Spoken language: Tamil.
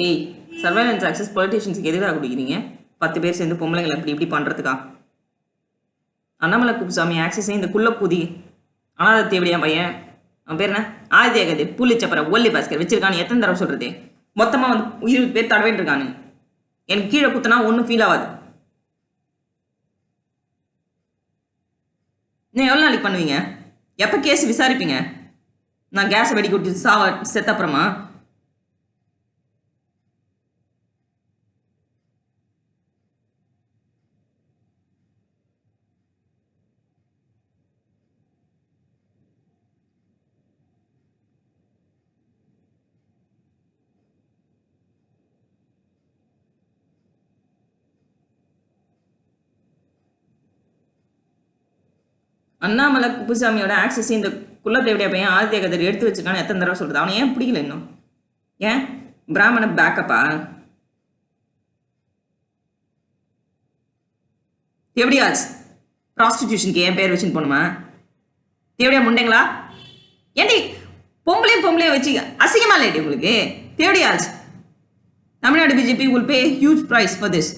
ஏய், சர்வைலன்ஸ் ஆக்சஸ் பொலிட்டீஷியன்ஸுக்கு எதிராக குடிக்கிறீங்க? 10 பேர் சேர்ந்து பொம்பளைங்களை இப்படி பண்ணுறதுக்கா? அண்ணாமலை குப்புசாமி ஆக்சஸே இந்த குள்ள பூதி அனாதை தேவடியா பையன், அவன் பேர் என்ன, ஆதித்யா கதிர் புள்ளிச்சப்பற ஒல்லி பாஸ்கர் வச்சிருக்கான்னு எத்தனை தடவை சொல்கிறது? மொத்தமாக வந்து 20 பேர் தடவைன்னு இருக்கானு. எனக்கு கீழே குத்துனா ஒன்றும் ஃபீல் ஆகாது. இன்னும் எவ்வளோ நாளைக்கு பண்ணுவீங்க? எப்போ கேஸ் விசாரிப்பீங்க? நான் கேஸை வெடி கொடுத்து செத்த அப்புறமா? அண்ணாமலை குப்புசாமியோட ஆக்சஸ் இந்த குலதேவடியா பையன் ஆதித்ய கதிர் எடுத்து வச்சிருக்கான்னு எத்தனை தடவை சொல்றது? அவனை ஏன் பிடிக்கல இன்னும்? ஏன் பிராமண பேக்கப்பா? தேவடியாஸ் ப்ராஸ்டிடியூஷனுக்கு என் பேர் வச்சுன்னு போகணுமா? தேவடியா முண்டைங்களா? ஏண்டி பொம்பளையும் வச்சு அசிங்கமா இல்லைடி உங்களுக்கு? தேவடியாஸ் Tamil Nadu BJP will pay a huge price for this.